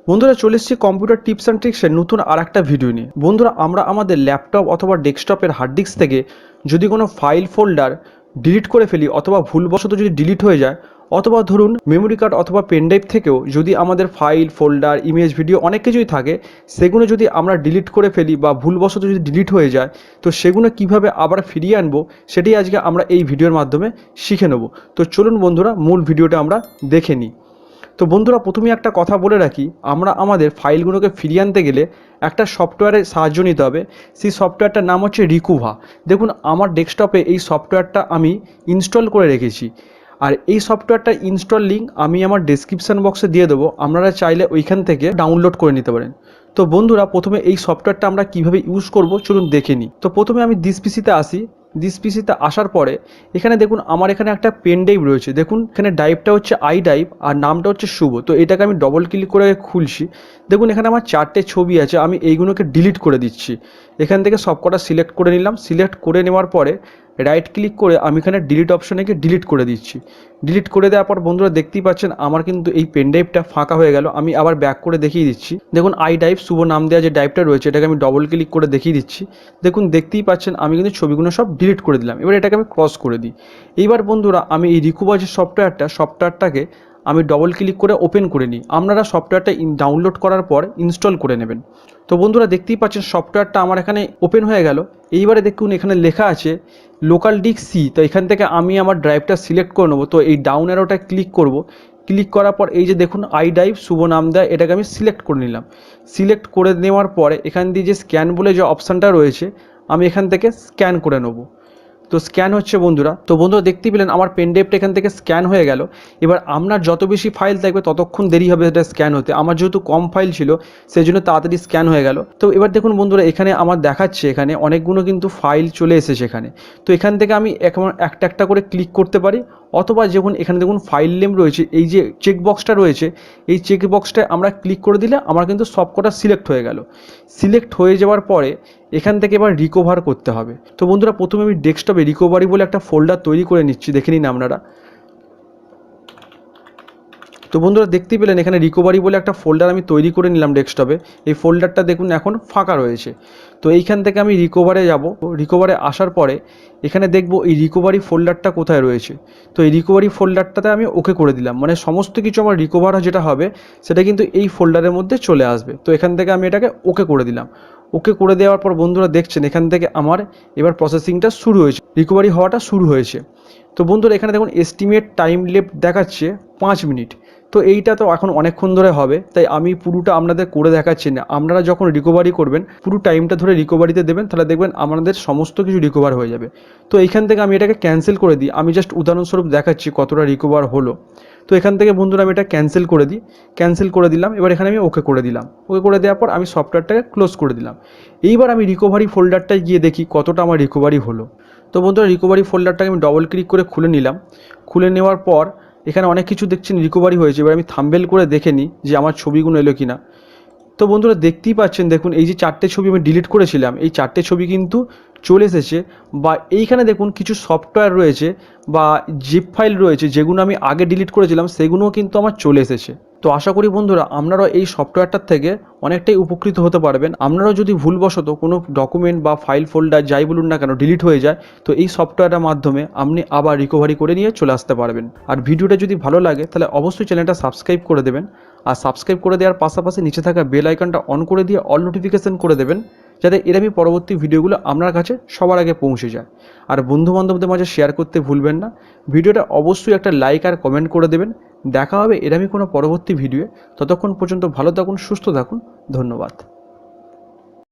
বন্ধুরা চলে এসেছি কম্পিউটার টিপস অ্যান্ড ট্রিক্সের নতুন আর একটা ভিডিও নিয়ে। বন্ধুরা আমরা আমাদের ল্যাপটপ অথবা ডেস্কটপের হার্ড ডিস্ক থেকে যদি কোনো ফাইল ফোল্ডার ডিলিট করে ফেলি অথবা ভুলবশত যদি ডিলিট হয়ে যায়, অথবা ধরুন মেমোরি কার্ড অথবা পেনড্রাইভ থেকেও যদি আমাদের ফাইল ফোল্ডার ইমেজ ভিডিও অনেক কিছুই থাকে, সেগুলো যদি আমরা ডিলিট করে ফেলি বা ভুলবশত যদি ডিলিট হয়ে যায়, তো সেগুলো কিভাবে আবার ফিরিয়ে আনবো সেটাই আজকে আমরা এই ভিডিওর মাধ্যমে শিখে নেব। তো চলুন বন্ধুরা মূল ভিডিওটা আমরা দেখে নিই। তো বন্ধুরা প্রথমে একটা কথা বলে রাখি, আমরা আমাদের ফাইলগুলোকে ফিরিয়ে আনতে গেলে একটা সফটওয়্যারের সাহায্য নিতে হবে। সেই সফটওয়্যারটার নাম হচ্ছে রিকুভা। দেখুন আমার ডেস্কটপে এই সফটওয়্যারটা আমি ইনস্টল করে রেখেছি, আর এই সফটওয়্যারটার ইনস্টল লিঙ্ক আমি আমার ডেসক্রিপশান বক্সে দিয়ে দেবো, আপনারা চাইলে ওইখান থেকে ডাউনলোড করে নিতে পারেন। তো বন্ধুরা প্রথমে এই সফটওয়্যারটা আমরা কীভাবে ইউজ করব চলুন দেখে নিই। তো প্রথমে আমি দিস পিসিতে আসি। দিস পিসিতে আসার পরে এখানে দেখুন আমার এখানে একটা পেন ড্রাইভ রয়েছে। দেখুন এখানে ড্রাইভটা হচ্ছে আই ড্রাইভ আর নামটা হচ্ছে শুভ। তো এটাকে আমি ডবল ক্লিক করে খুলছি। দেখুন এখানে আমার 4টে ছবি আছে, আমি এইগুলোকে ডিলিট করে দিচ্ছি। এখান থেকে সবকটা সিলেক্ট করে নিলাম। সিলেক্ট করে নেওয়ার পরে রাইট ক্লিক করে আমি এখানে ডিলিট অপশানে গিয়ে ডিলিট করে দিচ্ছি। ডিলিট করে দেওয়ার পর বন্ধুরা দেখতেই পাচ্ছেন আমার কিন্তু এই পেন ড্রাইভটা ফাঁকা হয়ে গেল। আমি আবার ব্যাক করে দেখিয়ে দিচ্ছি। দেখুন আই ড্রাইভ শুভ নাম দেওয়া যে ড্রাইভটা রয়েছে এটাকে আমি ডবল ক্লিক করে দেখিয়ে দিচ্ছি। দেখুন দেখতেই পাচ্ছেন আমি কিন্তু ছবিগুলো সব ডিলিট করে দিলাম। এবার এটাকে আমি ক্রস করে দিই। এইবার বন্ধুরা আমি এই রিকুভা যে সফটওয়্যারটাকে আমি ডবল ক্লিক করে ওপেন করে নিই। আপনারা সফটওয়্যারটা ডাউনলোড করার পর ইনস্টল করে নেবেন। তো বন্ধুরা দেখতেই পাচ্ছেন সফটওয়্যারটা আমার এখানে ওপেন হয়ে গেল। এইবারে দেখুন এখানে লেখা আছে লোকাল ডিস্ক সি। তো এখান থেকে আমি আমার ড্রাইভটা সিলেক্ট করে নেবো। তো এই ডাউন অ্যারোটা ক্লিক করব। ক্লিক করার পর এই যে দেখুন আই ড্রাইভ শুভ নাম দেয় এটাকে আমি সিলেক্ট করে নিলাম। সিলেক্ট করে নেওয়ার পরে এখান দিয়ে যে স্ক্যান বলে যে অপশানটা রয়েছে আমি এখান থেকে স্ক্যান করে নেবো। তো স্ক্যান হচ্ছে বন্ধুরা। তো বন্ধুরা দেখতেই পেলেন আমার পেন ড্রাইভটা এখান থেকে স্ক্যান হয়ে গেল। এবার আপনার যত বেশি ফাইল থাকবে ততক্ষণ দেরি হবে এটা স্ক্যান হতে। আমার যেহেতু কম ফাইল ছিল সেই জন্য তাড়াতাড়ি স্ক্যান হয়ে গেল। তো এবার দেখুন বন্ধুরা এখানে আমার দেখাচ্ছে এখানে অনেকগুলো কিন্তু ফাইল চলে এসেছে এখানে। তো এখান থেকে আমি একটা একটা করে ক্লিক করতে পারি, অথবা যখন এখানে দেখুন ফাইল নেম রয়েছে এই যে চেক বক্সটা রয়েছে এই চেক বক্সটায় আমরা ক্লিক করে দিলে আমার কিন্তু সবকটা সিলেক্ট হয়ে গেল। সিলেক্ট হয়ে যাওয়ার পরে এখান থেকে এবার রিকভার করতে হবে। তো বন্ধুরা প্রথমে আমি ডেস্কটপে রিকভারি বলে একটা ফোল্ডার তৈরি করে নিচ্ছি, দেখে নিন আপনারা। তো বন্ধুরা দেখতেই পেলেন এখানে রিকভারি বলে একটা ফোল্ডার আমি তৈরি করে নিলাম ডেস্কটপে। এই ফোল্ডারটা দেখুন এখন ফাঁকা রয়েছে। তো এইখান থেকে আমি রিকভারে যাব। রিকভারে আসার পরে এখানে দেখব এই রিকভারি ফোল্ডারটা কোথায় রয়েছে। তো এই রিকভারি ফোল্ডারটাতে আমি ওকে করে দিলাম, মানে সমস্ত কিছু আমার রিকভার যেটা হবে সেটা কিন্তু এই ফোল্ডারের মধ্যে চলে আসবে। তো এখান থেকে আমি এটাকে ওকে করে দিলাম। ওকে করে দেওয়ার পর বন্ধুরা দেখছেন এখান থেকে আমার এবার প্রসেসিংটা শুরু হয়েছে, রিকভারি হওয়াটা শুরু হয়েছে। তো বন্ধুরা এখানে দেখুন এস্টিমেট টাইম লেফট দেখাচ্ছে 5 মিনিট। তো এইটা তো এখন অনেকক্ষণ ধরে হবে, তাই আমি পুরোটা আপনাদের করে দেখাচ্ছি না। আপনারা যখন রিকভারি করবেন পুরো টাইমটা ধরে রিকভারিতে দেবেন, তাহলে দেখবেন আমাদের সমস্ত কিছু রিকভার হয়ে যাবে। তো এইখান থেকে আমি এটাকে ক্যান্সেল করে দিই। আমি জাস্ট উদাহরণস্বরূপ দেখাচ্ছি কতটা রিকভার হলো। তো এখান থেকে বন্ধুরা আমি এটা ক্যান্সেল করে দিই। ক্যান্সেল করে দিলাম। এবার এখানে আমি ওকে করে দিলাম। ওকে করে দেওয়ার পর আমি সফটওয়্যারটাকে ক্লোজ করে দিলাম। এইবার আমি রিকভারি ফোল্ডারটায় গিয়ে দেখি কতটা আমার রিকভারি হলো। তো বন্ধুরা রিকভারি ফোল্ডারটাকে আমি ডবল ক্লিক করে খুলে নিলাম। খুলে নেওয়ার পর এখানে অনেক কিছু দেখছেন রিকভারি হয়েছে। এবার আমি থাম্বনেল করে দেখে নিই যে আমার ছবিগুলো এলো কিনা। তো বন্ধুরা দেখতেই পাচ্ছেন দেখুন এই যে 4টে ছবি আমি ডিলিট করেছিলাম এই 4টে ছবি কিন্তু চলে এসেছে। বা এইখানে দেখুন কিছু সফটওয়্যার রয়েছে বা জিপ ফাইল রয়েছে যেগুলো আমি আগে ডিলিট করেছিলাম সেগুলোও কিন্তু আমার চলে এসেছে। তো আশা করি বন্ধুরা আপনারাও এই সফটওয়্যারটার থেকে অনেকটাই উপকৃত হতে পারবেন। আপনারাও যদি ভুলবশত কোনো ডকুমেন্ট বা ফাইল ফোল্ডার যাই বলুন না কেন ডিলিট হয়ে যায়, তো এই সফটওয়্যারের মাধ্যমে আপনি আবার রিকভারি করে নিয়ে চলে আসতে পারবেন। আর ভিডিওটা যদি ভালো লাগে তাহলে অবশ্যই চ্যানেলটা সাবস্ক্রাইব করে দেবেন। আর সাবস্ক্রাইব করে দেওয়ার পাশাপাশি নিচে থাকা বেল আইকনটা অন করে দিয়ে অল নোটিফিকেশন করে দেবেন, যাতে এরকমই পরবর্তী ভিডিওগুলো আপনার কাছে সবার আগে পৌঁছে যায়। আর বন্ধুবান্ধবদের মাঝে শেয়ার করতে ভুলবেন না। ভিডিওটা অবশ্যই একটা লাইক আর কমেন্ট করে দেবেন। দেখা হবে এরকমই কোনো পরবর্তী ভিডিও। ততক্ষণ পর্যন্ত ভালো থাকুন, সুস্থ থাকুন। ধন্যবাদ।